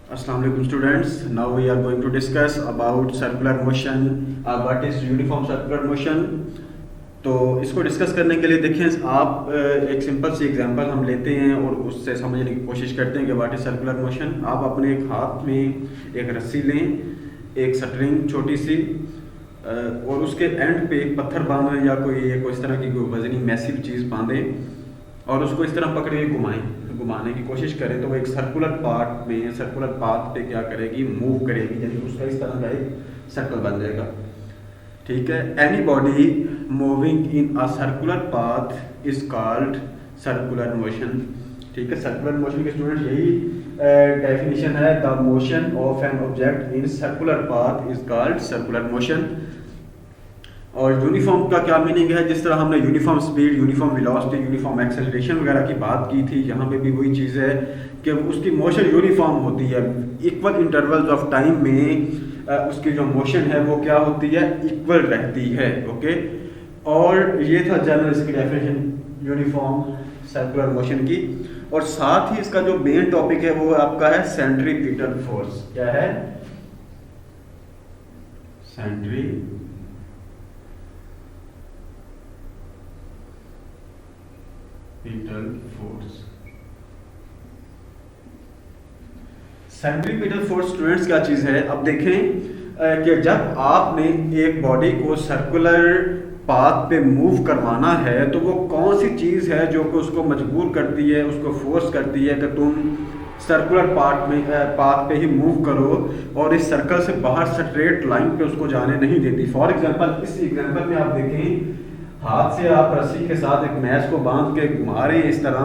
Assalamu alaikum students. Now we are going to discuss about circular motion. What is uniform circular motion? तो इसको discuss करने के लिए देखें आप एक सिंपल सी एग्जांपल हम लेते हैं और उससे समझने की कोशिश करते हैं कि व्हाट इज सर्कुलर मोशन। आप अपने एक हाथ में एक रस्सी लें, एक स्ट्रिंग छोटी सी, और उसके एंड पे एक पत्थर बांधें या कोई इस तरह की कोई वजनी मैसिव चीज़ बांधें और उसको इस तरह पकड़े घुमाने की कोशिश करें तो वो एक सर्कुलर पाथ पे क्या करेगी, मूव करेगी, यानी उसका इस तरह का एक सर्कल बन जाएगा। ठीक है, any body moving in a circular path is called circular motion. ठीक है, सर्कुलर मोशन के स्टूडेंट यही डेफिनेशन है, the motion of an object in circular path is called circular motion. और यूनिफॉर्म का क्या मीनिंग है, जिस तरह हमने uniform speed, uniform velocity, uniform acceleration वगैरह की बात की थी, यहाँ पे भी वही चीज़ है कि उसकी मोशन यूनिफॉर्म होती है। इक्वल इंटरवल्स ऑफ टाइम में उसकी जो मोशन है वो क्या होती है, इक्वल रहती है। ओके, और ये था जनरल इसकी डेफिनेशन यूनिफॉर्म सर्कुलर मोशन की। और साथ ही इसका जो मेन टॉपिक है वो आपका है सेंट्रीपिटल फोर्स। क्या है? Centripetal force. Centripetal force students क्या चीज़ है? अब देखें कि जब आपने एक बॉडी को सर्कुलर पाथ पे मूव करवाना है तो वो कौन सी चीज़ है जो कि उसको मजबूर करती है, उसको फोर्स करती है कि तुम सर्कुलर पाथ पे ही मूव करो और इस सर्कल से बाहर स्ट्रेट लाइन पे उसको जाने नहीं देती। फॉर एग्जांपल इस एग्जांपल में आप देखें, हाथ से आप रस्सी के साथ एक मैच को बांध के घुमा रहे हैं इस तरह,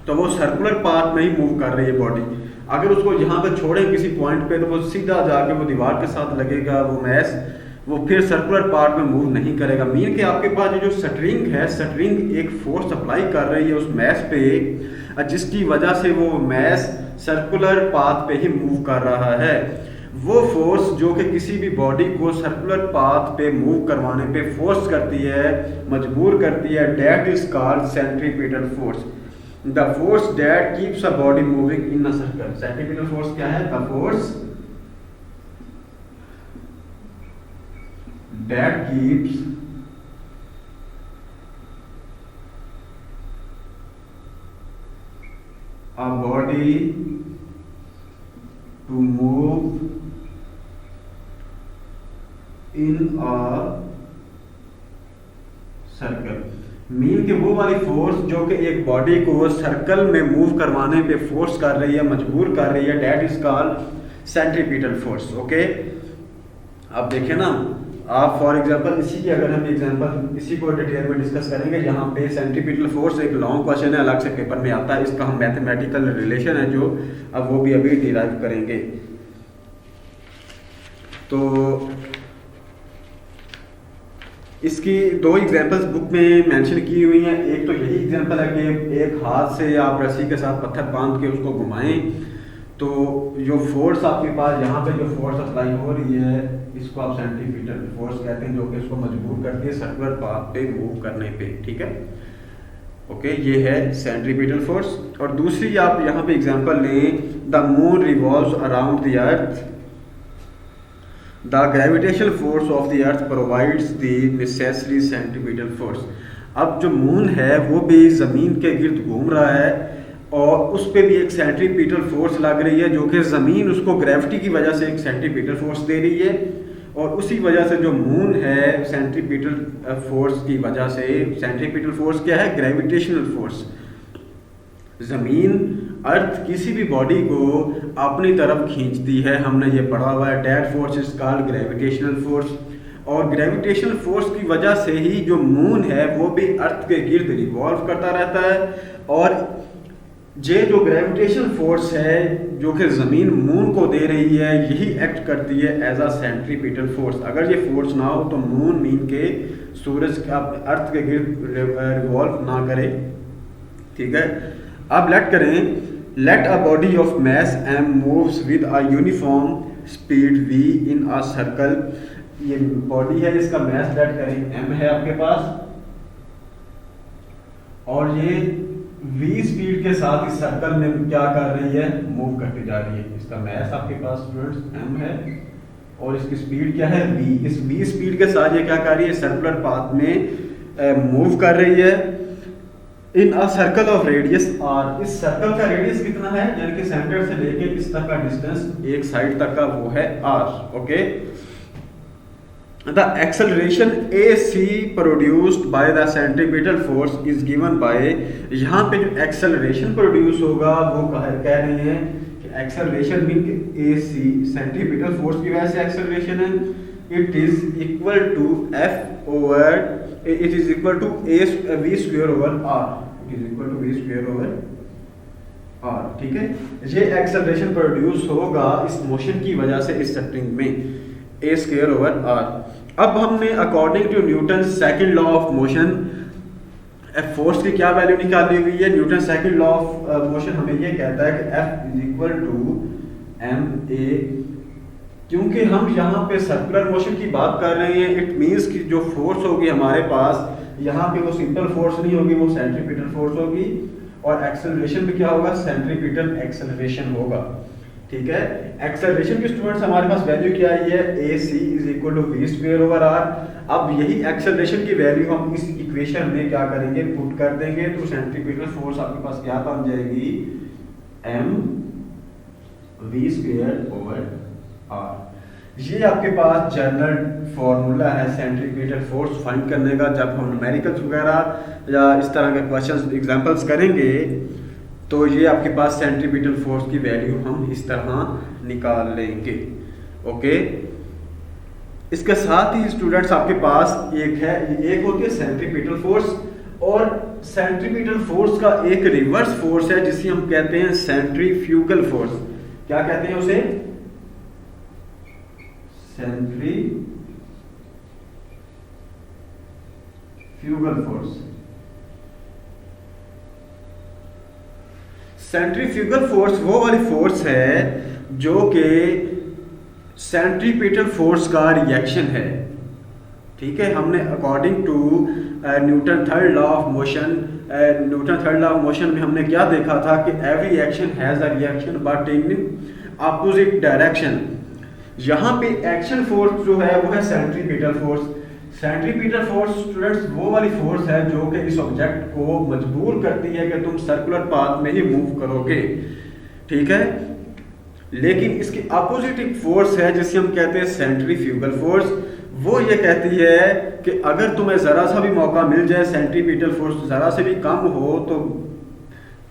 तो वो सर्कुलर पाथ में ही मूव कर रही है बॉडी। अगर उसको यहाँ पे छोड़ें किसी पॉइंट पे तो वो सीधा जाके वो दीवार के साथ लगेगा, वो मैच वो फिर सर्कुलर पार्ट में मूव नहीं करेगा। मीन कि आपके पास जो स्ट्रिंग है, स्ट्रिंग एक फोर्स अप्लाई कर रही है उस मैच पे, जिसकी वजह से वो मैच सर्कुलर पाथ पे ही मूव कर रहा है। वो फोर्स जो कि किसी भी बॉडी को सर्कुलर पाथ पे मूव करवाने पे फोर्स करती है, मजबूर करती है, that is called centripetal force. The force that keeps a body moving in a circle. Centripetal force क्या है? The force that keeps a body to move in a circle. Mean कि वो वाली फोर्स जो कि एक बॉडी को circle में मूव करवाने पे फोर्स कर रही है, मजबूर कर रही है, that is called centripetal force. Okay, अब देखें ना आप, फॉर एग्जांपल इसी की अगर हम एग्जांपल इसी को डिटेल में डिस्कस करेंगे। यहाँ पे सेंट्रीपिटल फोर्स एक लॉन्ग क्वेश्चन है, अलग से पेपर में आता है, इसका हम मैथमेटिकल रिलेशन है जो अब वो भी अभी डिराइव करेंगे। तो इसकी दो एग्जांपल्स बुक में मेंशन की हुई हैं। एक तो यही एग्जांपल है कि एक हाथ से आप रस्सी के साथ पत्थर बांध के उसको घुमाएं तो जो फोर्स आपके पास यहाँ पे जो फोर्स अप्लाई हो रही है इसको आप सेंट्रीपिटल फोर्स कहते हैं, जो कि इसको मजबूर करती है सर्कुलर पाथ पे मूव करने पे। ठीक है, ओके, ये है सेंट्रीपिटल फोर्स। और दूसरी आप यहाँ पे एग्जांपल लें, the moon revolves around the earth, the gravitational force of the earth provides the necessary centripetal force. अब जो मून है वो भी ज़मीन के गिर्द घूम रहा है और उस पर भी एक सेंट्रीपिटल फोर्स लग रही है, जो कि ज़मीन उसको ग्रेविटी की वजह से एक सेंट्रीपिटल फोर्स दे रही है, और उसी वजह से जो मून है सेंट्रीपिटल फोर्स की वजह से, सेंट्रीपिटल फोर्स क्या है? Gravitational force. ज़मीन अर्थ किसी भी बॉडी को अपनी तरफ खींचती है, हमने ये पढ़ा हुआ है, that force is called gravitational force. और ग्रेविटेशनल फोर्स की वजह से ही जो मून है वो भी अर्थ के गिर्द रिवॉल्व करता रहता है, और ये जो ग्रेविटेशनल फोर्स है जो कि ज़मीन मून को दे रही है, यही एक्ट करती है एज अ सेंट्रीपिटल फोर्स। अगर ये फोर्स ना हो तो मून मीन के सूरज का अर्थ के गिर्द रिवॉल्व ना करे। ठीक है, अब let a body of mass m moves with a uniform speed v in a circle. ये बॉडी है, इसका मास लेट करें m है आपके पास, और ये v स्पीड के साथ इस सर्कल में क्या कर रही है, मूव करती जा रही है। इसका मैथ आपके पास स्टूडेंट्स m है और इसकी स्पीड क्या है v। इस v स्पीड के साथ ये क्या कर रही है, सर्कुलर पाथ में मूव कर रही है in a circle of radius r। इस सर्कल का रेडियस कितना है, यानी कि सेंटर से लेके इस तक का डिस्टेंस एक साइड तक का वो है r। Okay, the acceleration AC produced by the centripetal force is given by, यहाँ पे जो acceleration produce होगा वो कह रहे हैं कि acceleration mean AC centripetal force की वजह से acceleration है, it is equal to F over, it is equal to V square over R, it is equal to V square over R। ठीक है, ये acceleration produce होगा इस motion की वजह से इस स्प्रिंग में, A square over R। अब हमने according to Newton second law of motion force की क्या वैल्यू निकाली हुई है। Newton second law of motion हमें ये कहता है कि F is equal to ma, क्योंकि हम यहाँ पे सर्कुलर मोशन की बात कर रहे हैं, इट मींस कि जो फोर्स होगी हमारे पास यहाँ पे वो सिंपल फोर्स नहीं होगी, वो सेंट्रीपिटल फोर्स होगी, और एक्सेलरेशन भी क्या होगा, सेंट्रीपिटल एक्सेलरेशन होगा। ठीक है, एक्सेलरेशन की स्टूडेंट्स हमारे पास वैल्यू क्या आई है, AC is equal to V square over R। अब यही एक्सेलरेशन की वैल्यू हम इस इक्वेशन में क्या करेंगे, पुट कर देंगे, तो सेंट्रीपिटल फोर्स आपके पास क्या बन जाएगी, m V square over R। ये आपके पास जनरल फॉर्मूला है सेंट्रीपिटल फोर्स फाइंड करने का। जब हम न्यूमेरिकल्स वगैरह या इस तरह के क्वेश्चंस एग्जांपल्स करेंगे तो ये आपके पास सेंट्रीपिटल फोर्स की वैल्यू हम इस तरह निकाल लेंगे। ओके, इसके साथ ही स्टूडेंट्स आपके पास एक होती है सेंट्रीपिटल फोर्स, और सेंट्रीपिटल फोर्स का एक रिवर्स फोर्स है जिसे हम कहते हैं सेंट्रीफ्यूगल फोर्स। क्या कहते हैं उसे, सेंट्रीफ्यूगल फोर्स। सेंट्रीफ्यूगल फोर्स वो वाली फोर्स है जो कि सेंट्रीपिटल फोर्स का रिएक्शन है। ठीक है, हमने according to Newton third law of motion, Newton third law of motion में हमने क्या देखा था कि every action has a reaction but in opposite direction. यहाँ पे एक्शन फोर्स जो है वो है centripetal force. Centripetal force students वो वाली फोर्स है जो कि इस ऑब्जेक्ट को मजबूर करती है कि तुम सर्कुलर पाथ में ही मूव करोगे। ठीक है, लेकिन इसकी अपोजिट एक फोर्स है जिसे हम कहते हैं सेंट्रीफ्यूगल फोर्स। वो ये कहती है कि अगर तुम्हें ज़रा सा भी मौका मिल जाए, सेंट्रीपिटल फोर्स ज़रा से भी कम हो, तो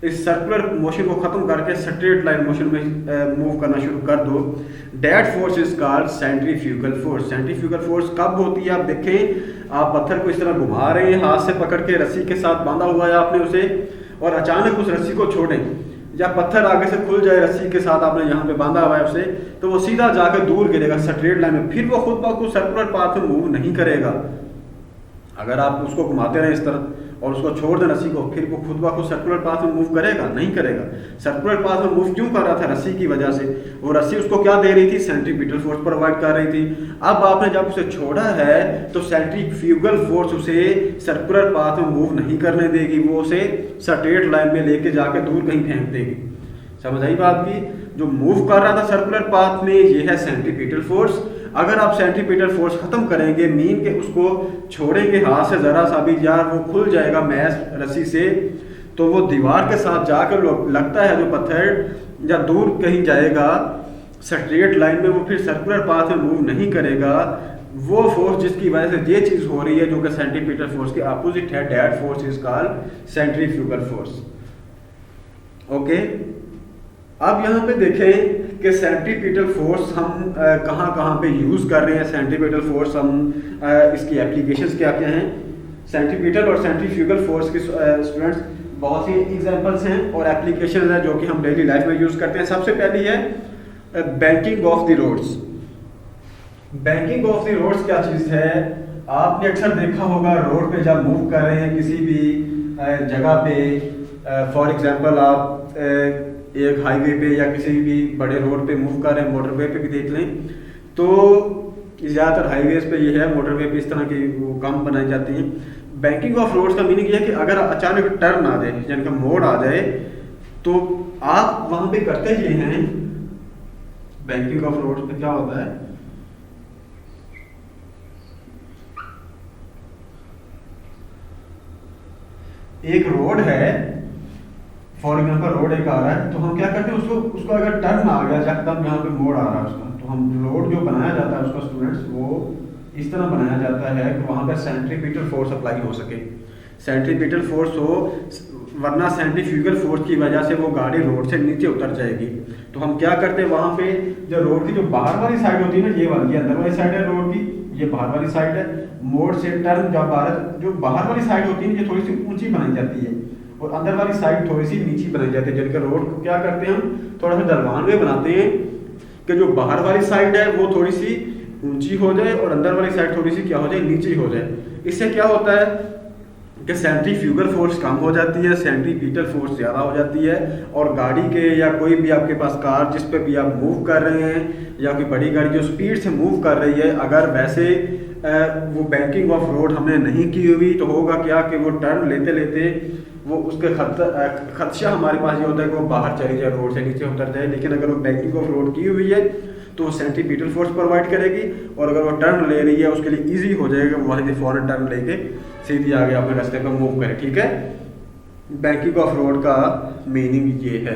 इस सर्कुलर मोशन को खत्म करके स्ट्रेट लाइन मोशन में मूव करना शुरू कर दो। That force is called centrifugal force. Centrifugal force कब होती है, आप देखें, आप पत्थर को इस तरह घुमा रहे हैं, हाथ से पकड़ के रस्सी के साथ बांधा हुआ है आपने उसे, और अचानक उस रस्सी को छोड़ें या पत्थर आगे से खुल जाए, रस्सी के साथ आपने यहाँ पे बांधा हुआ है उसे, तो वो सीधा जाकर दूर गिरेगा स्ट्रेट लाइन में, फिर वो खुद ब खुद सर्कुलर पाथ में मूव नहीं करेगा। अगर आप उसको घुमाते रहें इस तरह और उसको छोड़ दें रस्सी को, फिर वो खुद ब खुद सर्कुलर पाथ में मूव करेगा, नहीं करेगा। सर्कुलर पाथ में मूव क्यों कर रहा था, रस्सी की वजह से। वो रस्सी उसको क्या दे रही थी, सेंट्रीपिटल फोर्स प्रोवाइड कर रही थी। अब आपने जब उसे छोड़ा है तो सेंट्रीफ्यूगल फोर्स उसे सर्कुलर पाथ में मूव नहीं करने देगी, वो उसे स्ट्रेट लाइन में लेके जाके दूर कहीं फेंक देगी। समझ आई बात की, जो मूव कर रहा था सर्कुलर पाथ में ये है सेंट्रीपिटल फोर्स। अगर आप सेंट्रीपिटल फोर्स खत्म करेंगे, मीन के उसको छोड़ेंगे हाथ से जरा सा भी, यार वो खुल जाएगा मैस रस्सी से, तो वो दीवार के साथ जाकर लगता है जो पत्थर या दूर कहीं जाएगा स्ट्रेट लाइन में, वो फिर सर्कुलर पाथ में मूव नहीं करेगा। वो फोर्स जिसकी वजह से ये चीज हो रही है जो कि सेंट्रीपिटल फोर्स के अपोजिट है, that force is called centrifugal force. Okay, अब यहाँ पे देखें कि सेंट्रीपिटल फोर्स हम कहाँ कहाँ पे यूज़ कर रहे हैं। सेंट्रीपिटल फोर्स हम इसकी एप्लीकेशंस क्या क्या हैं। सेंट्रीपिटल और सेंट्रीफ्यूगल फोर्स के स्टूडेंट्स बहुत सी एग्जांपल्स हैं और एप्लीकेशंस हैं जो कि हम डेली लाइफ में यूज़ करते हैं। सबसे पहली है banking of the roads. Banking of the roads क्या चीज़ है, आपने अक्सर देखा होगा रोड पे जब मूव कर रहे हैं किसी भी जगह पे, फॉर एग्जांपल आप एक हाईवे पे या किसी भी बड़े रोड पे मूव कर रहे हैं, मोटरवे पे भी देख लें तो ज़्यादातर हाईवेज पे ये है, मोटरवे पे इस तरह की वो कम बनाई जाती हैं। बैंकिंग ऑफ रोड्स का मीनिंग ये है कि अगर अचानक टर्न आ जाए यानी कि मोड़ आ जाए तो आप वहां पे करते ये हैं। बैंकिंग ऑफ रोड्स में क्या होता है, एक रोड है, फॉर एग्जाम्पल रोड एक आ रहा है, तो हम क्या करते हैं उसको अगर टर्न आ गया एकदम यहाँ पे मोड़ आ रहा है उसका, तो हम रोड जो बनाया जाता है उसका स्टूडेंट्स वो इस तरह बनाया जाता है कि वहाँ पे सेंट्रीपिटल फोर्स अप्लाई हो सके, सेंट्रीपिटल फोर्स हो, वरना सेंट्रीफ्यूगल फोर्स की वजह से वो गाड़ी रोड से नीचे उतर जाएगी। तो हम क्या करते हैं वहाँ पे जो रोड की जो बाहर वाली साइड होती है ना, ये वाली, ये अंदर वाली साइड है रोड की, ये बाहर वाली साइड है, मोड़ से टर्न जब जो बाहर वाली साइड होती है ये थोड़ी सी ऊंची बनाई जाती है और अंदर वाली साइड थोड़ी सी नीची बनाई जाती है। जिनके रोड को क्या करते हैं हम थोड़ा सा दरवान में बनाते हैं कि जो बाहर वाली साइड है वो थोड़ी सी ऊंची हो जाए और अंदर वाली साइड थोड़ी सी क्या हो जाए, नीची हो जाए। इससे क्या होता है कि सेंट्रीफ्यूगल फोर्स कम हो जाती है, सेंट्रीपिटल फोर्स ज़्यादा हो जाती है और गाड़ी के या कोई भी आपके पास कार जिस पे भी आप मूव कर रहे हैं या कोई बड़ी गाड़ी जो स्पीड से मूव कर रही है, अगर वैसे वो बैंकिंग ऑफ रोड हमने नहीं की हुई तो होगा क्या कि वो टर्न लेते लेते वो उसके खदशा हमारे पास ये होता है कि वो बाहर चली जाए, रोड से नीचे उतर जाए। लेकिन अगर वो बैंकिंग ऑफ रोड की हुई है तो वो सेंट्रीपिटल फोर्स प्रोवाइड करेगी और अगर वो टर्न ले रही है उसके लिए ईजी हो जाएगा, वो वहाँ से फॉरन टर्न लेके सीधी आगे अपने रास्ते पर मूव करे। ठीक है, बैंकिंग ऑफ रोड का मीनिंग ये है।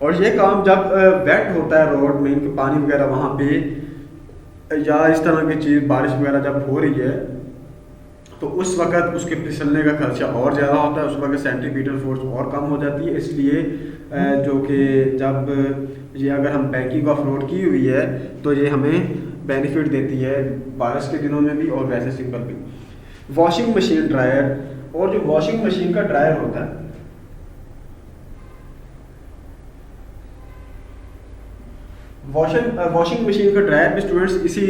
और ये काम जब वेट होता है रोड में, कि पानी वगैरह वहाँ पे या इस तरह की चीज़ बारिश वगैरह जब हो रही है तो उस वक़्त उसके फिसलने का खर्चा और ज़्यादा होता है, उस वक़्त सेंट्रीपिटल फोर्स और कम हो जाती है। इसलिए जो कि जब ये अगर हम बैंकिंग ऑफ रोड की हुई है तो ये हमें बेनिफिट देती है बारिश के दिनों में भी और वैसे सिंपल भी। वॉशिंग मशीन, ड्रायर, और जो वॉशिंग मशीन का ड्रायर होता है, वॉशिंग मशीन का ड्रायर भी स्टूडेंट्स इसी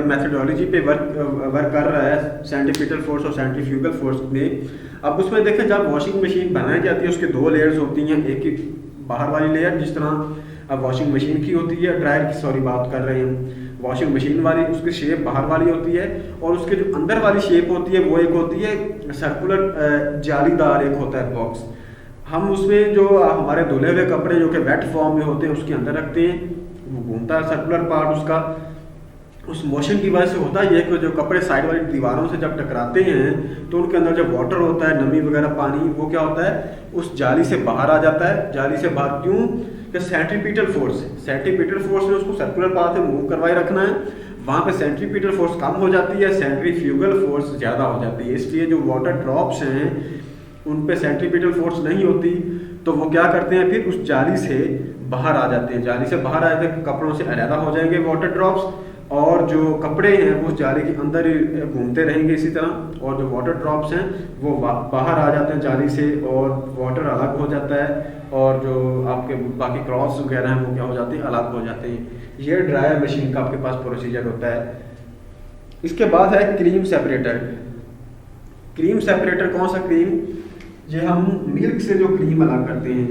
मेथडोलॉजी पे वर्क कर रहा है, सेंट्रीपिटल फोर्स और सेंट्रीफ्यूगल फोर्स में। अब उसमें देखें जब वॉशिंग मशीन बनाई जाती है उसके दो लेयर्स होती हैं, एक की बाहर वाली लेयर जिस तरह अब वॉशिंग मशीन की होती है, ड्रायर की सॉरी बात कर रहे हैं, वॉशिंग मशीन वाली उसकी शेप बाहर वाली होती है और उसके जो अंदर वाली शेप होती है वो एक होती है सर्कुलर जालीदार एक होता है बॉक्स। हम उसमें जो हमारे धुले हुए कपड़े जो कि वेट फॉर्म में होते हैं उसके अंदर रखते हैं, वो घूमता है सर्कुलर पार्ट उसका। उस मोशन की वजह से होता है ये कि जो कपड़े साइड वाली दीवारों से जब टकराते हैं तो उनके अंदर जब वाटर होता है, नमी वगैरह पानी, वो क्या होता है उस जाली से बाहर आ जाता है। जाली से बाहर क्यों कि सेंट्रीपिटल फोर्स ने उसको सर्कुलर पाथ में मूव करवाए रखना है, वहाँ पे सेंट्रीपिटल फोर्स कम हो जाती है, सेंट्रीफ्यूगल फोर्स ज़्यादा हो जाती है। इसलिए जो वाटर ड्रॉप्स हैं उन पे सेंट्रीपिटल फोर्स नहीं होती तो वो क्या करते हैं फिर उस जाली से बाहर आ जाते हैं, जाली से बाहर आ जाते हैं, कपड़ों से अलहदा हो जाएंगे वाटर ड्रॉप्स और जो कपड़े हैं वो जाली के अंदर ही घूमते रहेंगे इसी तरह, और जो वाटर ड्रॉप्स हैं वो बाहर आ जाते हैं जाली से और वाटर अलग हो जाता है और जो आपके बाकी क्रॉस वगैरह हैं वो क्या हो जाते हैं, अलग हो जाते हैं। ये ड्रायर मशीन का आपके पास प्रोसीजर होता है। इसके बाद है क्रीम सेपरेटर। क्रीम सेपरेटर कौन सा क्रीम, ये हम मिल्क से जो क्रीम अलग करते हैं,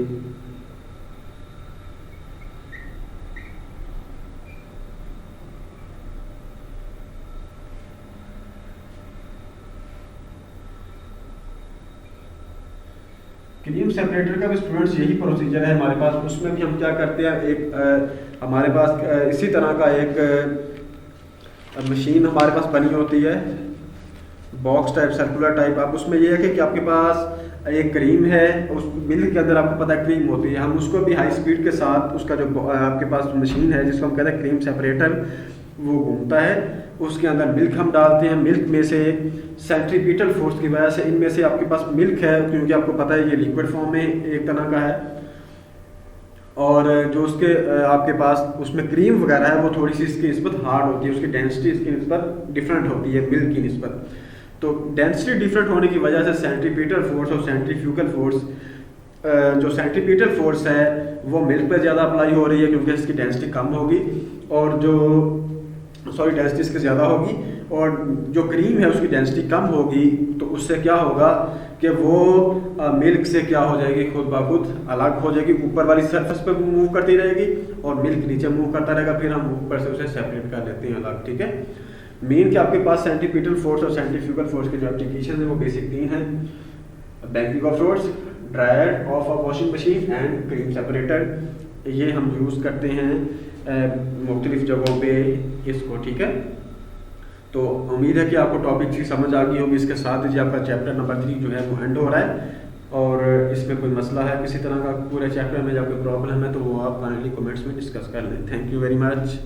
क्रीम सेपरेटर का भी स्टूडेंट्स यही प्रोसीजर है हमारे पास। उसमें भी हम क्या करते हैं, एक हमारे पास इसी तरह का एक मशीन हमारे पास बनी होती है बॉक्स टाइप सर्कुलर टाइप। अब उसमें ये है कि आपके पास एक क्रीम है, उस मिल्क के अंदर आपको पता है क्रीम होती है, हम उसको भी हाई स्पीड के साथ उसका जो आपके पास मशीन है जिसको हम कहते हैं क्रीम सेपरेटर, वो घूमता है, उसके अंदर मिल्क हम डालते हैं। मिल्क में से सेंट्रीपिटल फोर्स की वजह से इनमें से आपके पास मिल्क है क्योंकि आपको पता है ये लिक्विड फॉर्म में एक तरह का है, और जो उसके आपके पास उसमें क्रीम वगैरह है वो थोड़ी सी इसकी निस्बत हार्ड होती है, उसकी डेंसिटी इसकी निस्बत डिफरेंट होती है मिल्क की निस्बत। तो डेंसिटी डिफरेंट होने की वजह से सेंट्रीपिटल फोर्स और सेंट्रीफ्यूगल फोर्स, जो सेंट्रीपिटल फोर्स है वो मिल्क पे ज़्यादा अप्लाई हो रही है क्योंकि इसकी डेंसिटी कम होगी और जो डेंसिटी इसकी ज़्यादा होगी और जो क्रीम है उसकी डेंसिटी कम होगी, तो उससे क्या होगा कि वो मिल्क से क्या हो जाएगी, खुद ब खुद अलग हो जाएगी, ऊपर वाली सरफेस पे मूव करती रहेगी और मिल्क नीचे मूव करता रहेगा, फिर हम ऊपर से उसे सेपरेट कर लेते हैं अलग, ठीक है। मेन कि आपके पास सेंट्रीपिटल फोर्स और सेंट्रीफ्यूगल फोर्स के जो एप्लीकेशन है वो बेसिक 3 हैं, banking of floors, dryer of a washing machine and cream separator. ये हम यूज़ करते हैं मुख्तलिफ जगहों पे इसको, ठीक है। तो उम्मीद है कि आपको टॉपिक की समझ आ गई होगी। इसके साथ ही आपका चैप्टर नंबर 3 जो है वो एंड हो रहा है, और इसमें कोई मसला है किसी तरह का पूरे चैप्टर में या कोई प्रॉब्लम है तो वो आप काइंडली कमेंट्स में डिस्कस कर लें। Thank you very much.